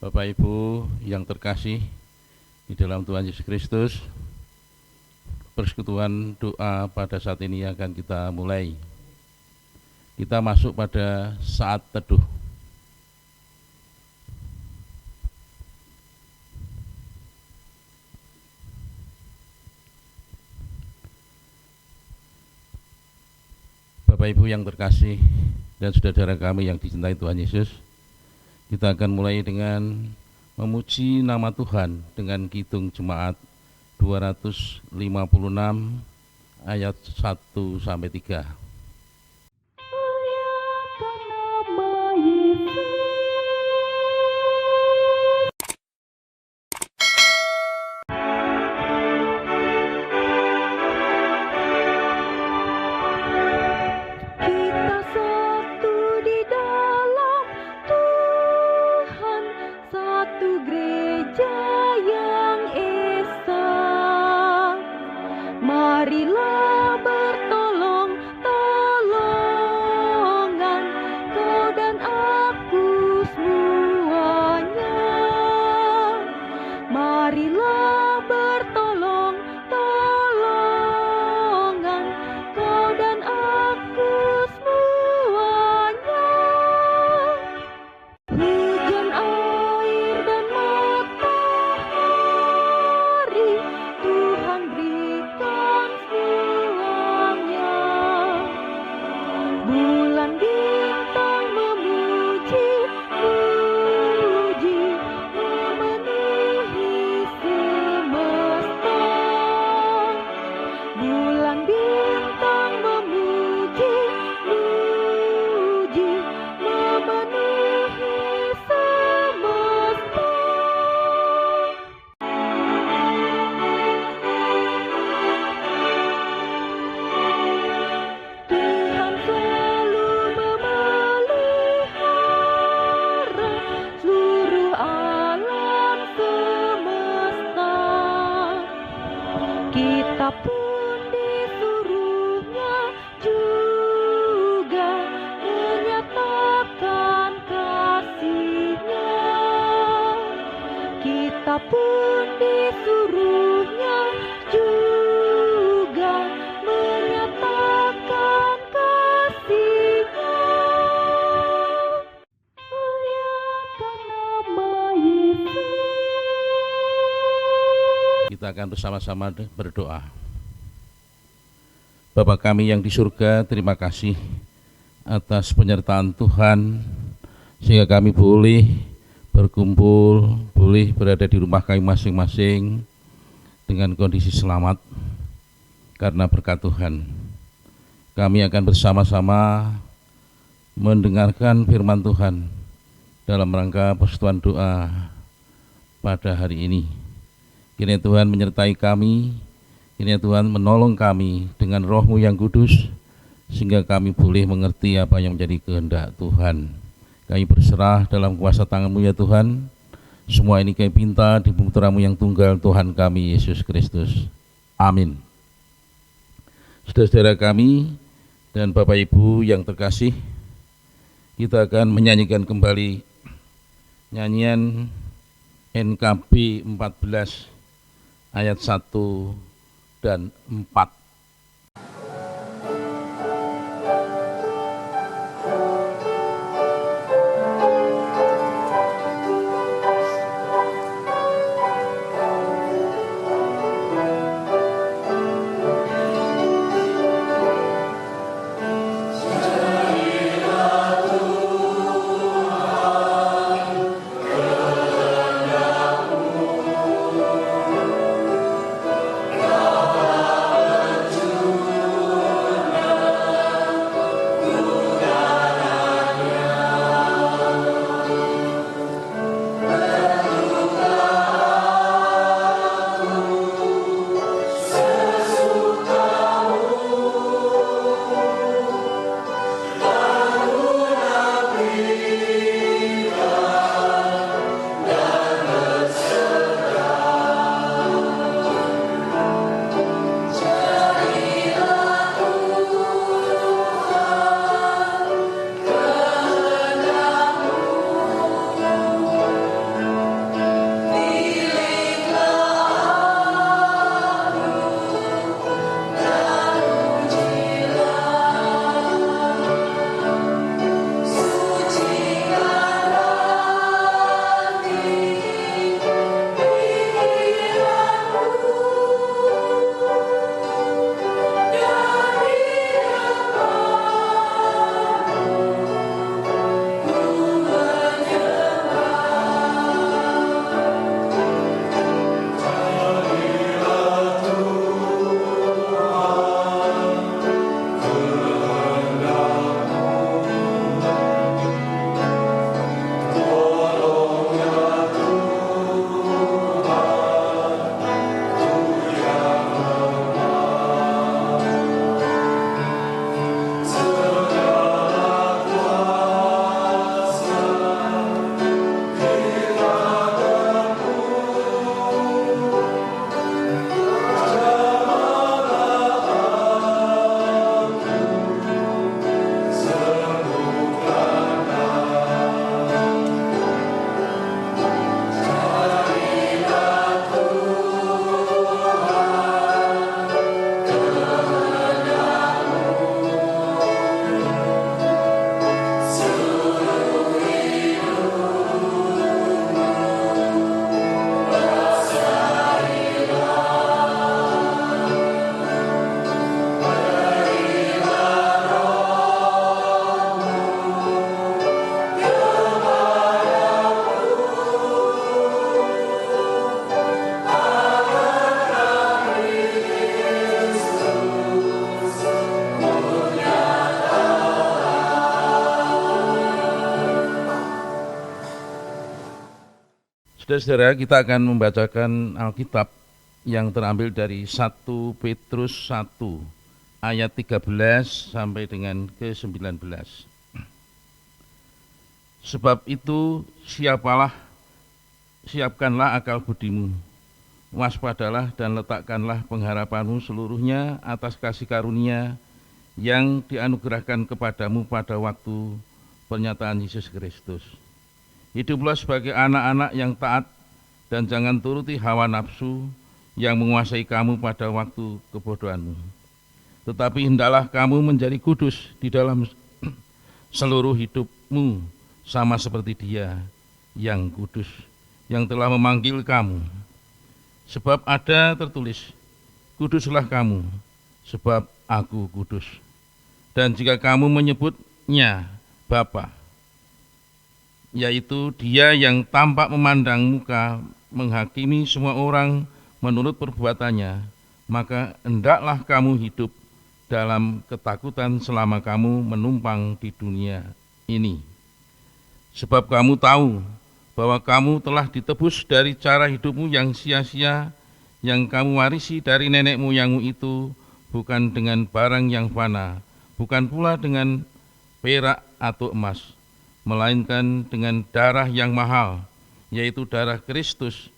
Bapak Ibu yang terkasih di dalam Tuhan Yesus Kristus, persekutuan doa pada saat ini akan kita mulai. Kita masuk pada saat teduh. Bapak Ibu yang terkasih dan saudara kami yang dicintai Tuhan Yesus, kita akan mulai dengan memuji nama Tuhan dengan kidung jemaat 256 ayat 1 sampai 3. Kita akan bersama-sama berdoa. Bapa kami yang di surga, terima kasih atas penyertaan Tuhan sehingga kami boleh berkumpul, boleh berada di rumah kami masing-masing dengan kondisi selamat karena berkat Tuhan. Kami akan bersama-sama mendengarkan firman Tuhan dalam rangka persekutuan doa pada hari ini. Kiranya Tuhan menyertai kami, kiranya Tuhan menolong kami dengan Roh-Mu yang kudus, sehingga kami boleh mengerti apa yang menjadi kehendak Tuhan. Kami berserah dalam kuasa tangan-Mu ya Tuhan. Semua ini kami pinta di putra-Mu yang tunggal, Tuhan kami Yesus Kristus. Amin. Saudara-saudara kami dan Bapak Ibu yang terkasih, kita akan menyanyikan kembali nyanyian NKB 14 ayat 1 dan 4. Saudara-saudara, kita akan membacakan Alkitab yang terambil dari 1 Petrus 1 ayat 13 sampai dengan ke-19. Sebab itu siapkanlah akal budimu, waspadalah dan letakkanlah pengharapanmu seluruhnya atas kasih karunia yang dianugerahkan kepadamu pada waktu pernyataan Yesus Kristus. Hiduplah sebagai anak-anak yang taat dan jangan turuti hawa nafsu yang menguasai kamu pada waktu kebodohanmu. Tetapi hendaklah kamu menjadi kudus di dalam seluruh hidupmu, sama seperti Dia yang kudus, yang telah memanggil kamu. Sebab ada tertulis, kuduslah kamu, sebab aku kudus. Dan jika kamu menyebutnya Bapa, yaitu Dia yang tampak memandang muka, menghakimi semua orang menurut perbuatannya, maka hendaklah kamu hidup dalam ketakutan selama kamu menumpang di dunia ini. Sebab kamu tahu bahwa kamu telah ditebus dari cara hidupmu yang sia-sia, yang kamu warisi dari nenek moyangmu itu, bukan dengan barang yang fana, bukan pula dengan perak atau emas, melainkan dengan darah yang mahal, yaitu darah Kristus,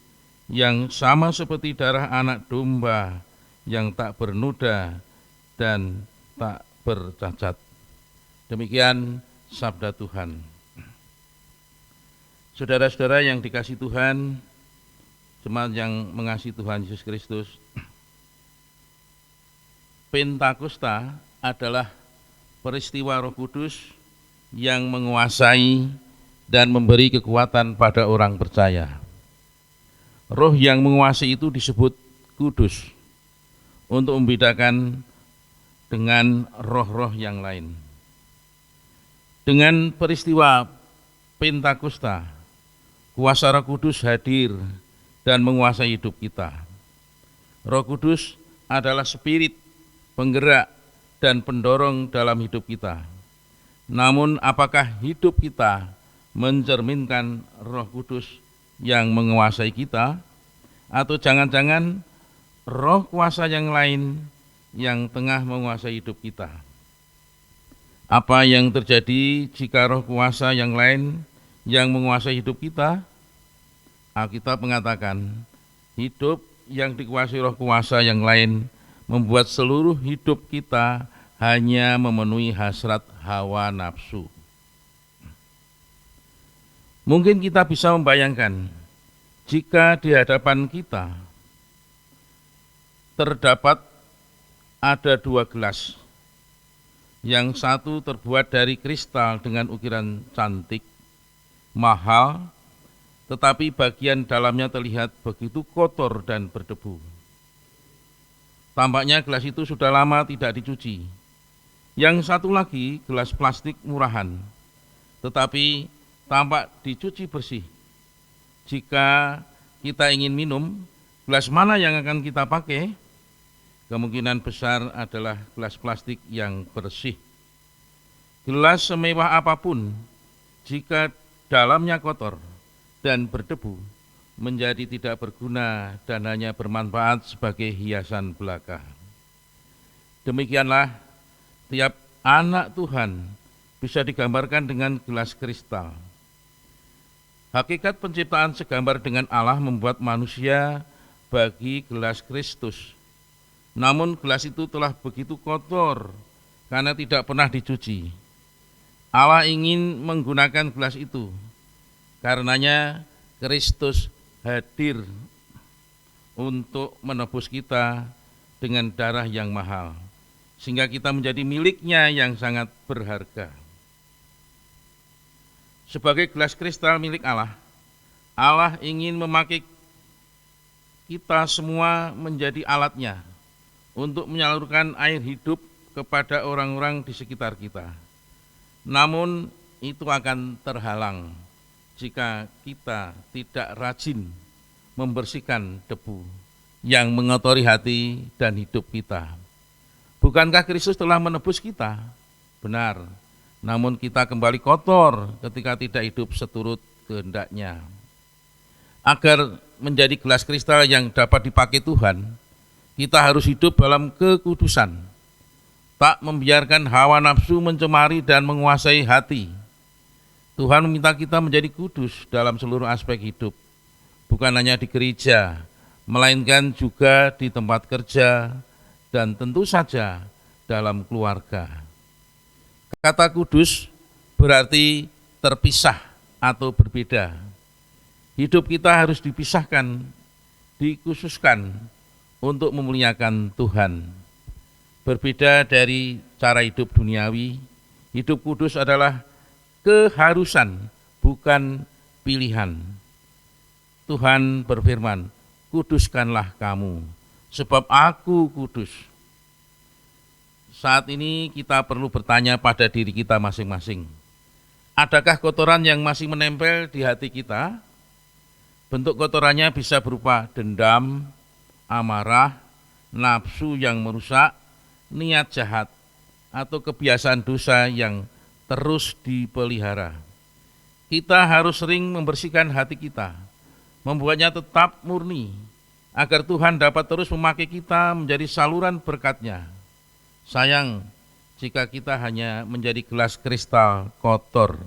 yang sama seperti darah anak domba yang tak bernoda dan tak bercacat. Demikian sabda Tuhan. Saudara-saudara yang dikasihi Tuhan, jemaat yang mengasihi Tuhan Yesus Kristus, Pentakosta adalah peristiwa Roh Kudus yang menguasai dan memberi kekuatan pada orang percaya. Roh yang menguasai itu disebut kudus untuk membedakan dengan roh-roh yang lain. Dengan peristiwa Pentakosta, kuasa Roh Kudus hadir dan menguasai hidup kita. Roh Kudus adalah spirit, penggerak, dan pendorong dalam hidup kita. Namun apakah hidup kita mencerminkan Roh Kudus yang menguasai kita, atau jangan-jangan roh kuasa yang lain yang tengah menguasai hidup kita? Apa yang terjadi jika roh kuasa yang lain yang menguasai hidup kita? Alkitab mengatakan, hidup yang dikuasai roh kuasa yang lain membuat seluruh hidup kita hanya memenuhi hasrat hawa nafsu. Mungkin kita bisa membayangkan, jika di hadapan kita terdapat ada 2 gelas, yang satu terbuat dari kristal dengan ukiran cantik, mahal, tetapi bagian dalamnya terlihat begitu kotor dan berdebu. Tampaknya gelas itu sudah lama tidak dicuci. Yang satu lagi gelas plastik murahan, tetapi tampak dicuci bersih. Jika kita ingin minum, gelas mana yang akan kita pakai? Kemungkinan besar adalah gelas plastik yang bersih. Gelas semewah apapun, jika dalamnya kotor dan berdebu, menjadi tidak berguna dan hanya bermanfaat sebagai hiasan belaka. Demikianlah tiap anak Tuhan bisa digambarkan dengan gelas kristal. Hakikat penciptaan segambar dengan Allah membuat manusia bagi gelas Kristus. Namun gelas itu telah begitu kotor karena tidak pernah dicuci. Allah ingin menggunakan gelas itu. Karenanya Kristus hadir untuk menebus kita dengan darah yang mahal, sehingga kita menjadi miliknya yang sangat berharga. Sebagai gelas kristal milik Allah, Allah ingin memakai kita semua menjadi alatnya untuk menyalurkan air hidup kepada orang-orang di sekitar kita. Namun itu akan terhalang jika kita tidak rajin membersihkan debu yang mengotori hati dan hidup kita. Bukankah Kristus telah menebus kita? Benar, namun kita kembali kotor ketika tidak hidup seturut kehendaknya. Agar menjadi gelas kristal yang dapat dipakai Tuhan, kita harus hidup dalam kekudusan, tak membiarkan hawa nafsu mencemari dan menguasai hati. Tuhan meminta kita menjadi kudus dalam seluruh aspek hidup, bukan hanya di gereja, melainkan juga di tempat kerja, dan tentu saja dalam keluarga. Kata kudus berarti terpisah atau berbeda. Hidup kita harus dipisahkan, dikhususkan untuk memuliakan Tuhan. Berbeda dari cara hidup duniawi, hidup kudus adalah keharusan, bukan pilihan. Tuhan berfirman, kuduskanlah kamu, sebab aku kudus. Saat ini kita perlu bertanya pada diri kita masing-masing. Adakah kotoran yang masih menempel di hati kita? Bentuk kotorannya bisa berupa dendam, amarah, nafsu yang merusak, niat jahat, atau kebiasaan dosa yang terus dipelihara. Kita harus sering membersihkan hati kita, membuatnya tetap murni, agar Tuhan dapat terus memakai kita menjadi saluran berkat-Nya. Sayang jika kita hanya menjadi gelas kristal kotor,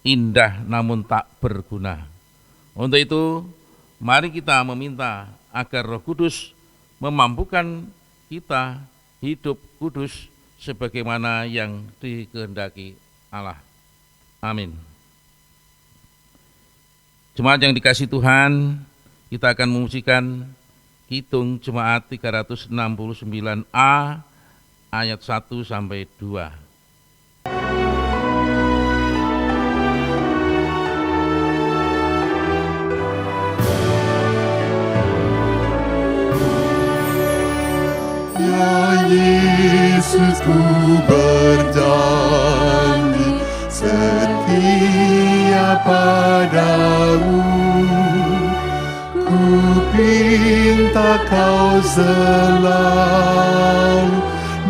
indah namun tak berguna. Untuk itu, mari kita meminta agar Roh Kudus memampukan kita hidup kudus sebagaimana yang dikehendaki Allah. Amin. Jemaat yang dikasihi Tuhan, kita akan memujikan Kidung Jemaat 369A ayat 1 sampai 2. Yesus, ku berjanji setia padamu. Ku pinta kau selalu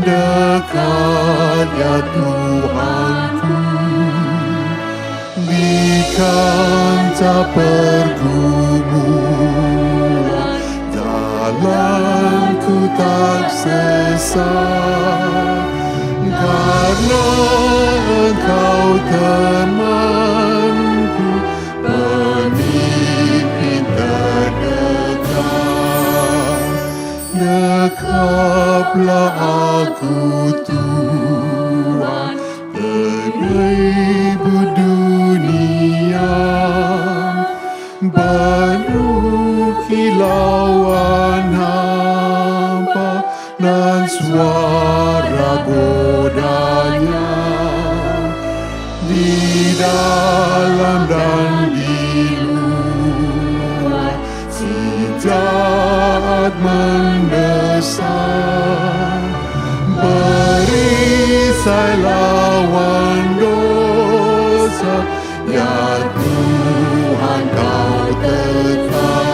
dekat, ya Tuhanku. Di kancah pergumulan, jalanku tak sesat, karena Engkau temanku, pemimpin terdekat. Dekaplah aku Tuhan, beribu dunia, baru kilauan hampa dan suara godanya, di dalam dan di luar, si jahat mendesak. Berisai lawan dosa, ya Tuhan kau tetap.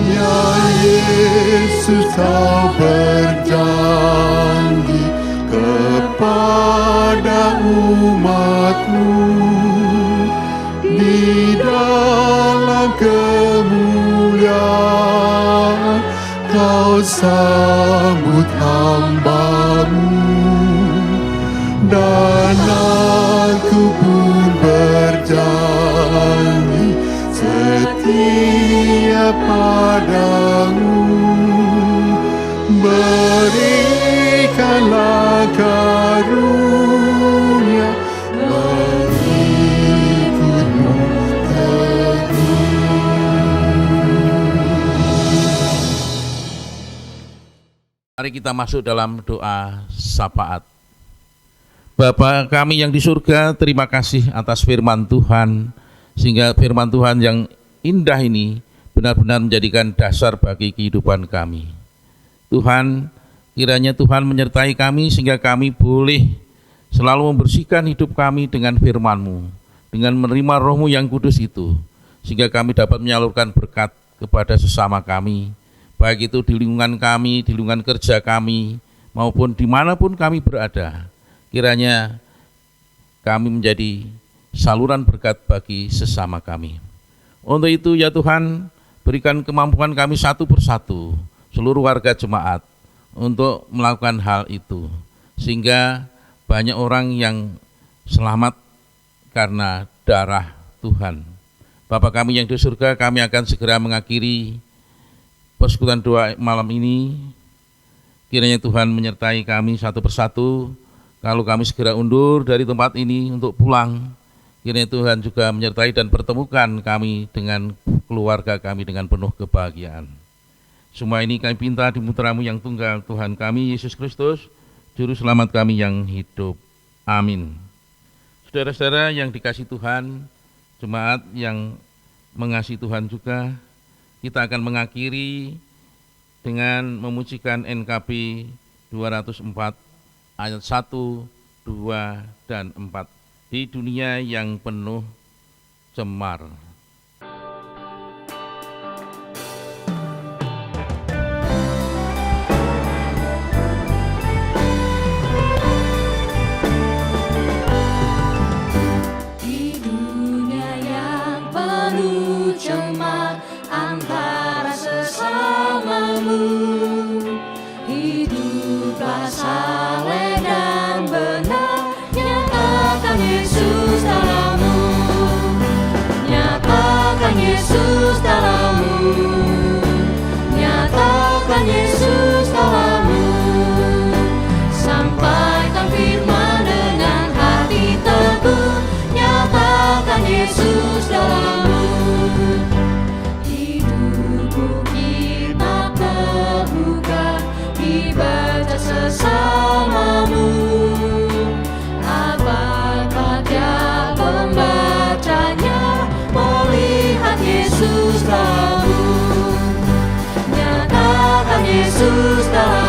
Ya Yesus, kau berjanji kepada umat-Mu, di dalam kemuliaan kau sambut hamba-Mu, dan aku pun berjanji setia padamu. Berikanlah karunia mengikut-Mu teguh. Mari kita masuk dalam doa syafaat. Bapa kami yang di surga, terima kasih atas firman Tuhan, sehingga firman Tuhan yang indah ini benar-benar menjadikan dasar bagi kehidupan kami. Tuhan, kiranya Tuhan menyertai kami sehingga kami boleh selalu membersihkan hidup kami dengan firman-Mu, dengan menerima Roh-Mu yang kudus itu, sehingga kami dapat menyalurkan berkat kepada sesama kami, baik itu di lingkungan kami, di lingkungan kerja kami, maupun dimanapun kami berada. Kiranya kami menjadi saluran berkat bagi sesama kami. Untuk itu ya Tuhan, berikan kemampuan kami satu persatu, seluruh warga jemaat, untuk melakukan hal itu, sehingga banyak orang yang selamat karena darah Tuhan. Bapa kami yang di surga, kami akan segera mengakhiri persekutuan doa malam ini. Kiranya Tuhan menyertai kami satu persatu. Kalau kami segera undur dari tempat ini untuk pulang, kiranya Tuhan juga menyertai dan pertemukan kami dengan keluarga kami dengan penuh kebahagiaan. Semua ini kami minta di putra-Mu yang tunggal, Tuhan kami Yesus Kristus, Juru Selamat kami yang hidup. Amin. Saudara-saudara yang dikasihi Tuhan, jemaat yang mengasihi Tuhan juga, kita akan mengakhiri dengan memujikan NKB 204 ayat 1, 2, dan 4. Di dunia yang penuh cemar. Antara sesamamu, hiduplah saleh dan benar, nyatakan Yesus dalammu, nyatakan Yesus dalammu, nyatakan Yesus dalammu, sampaikan firman dengan hati teguh, nyatakan Yesus dalammu. Baca sesamamu, apakah dia pembacanya, melihat Yesus dalammu, nyatakan Yesus dalammu.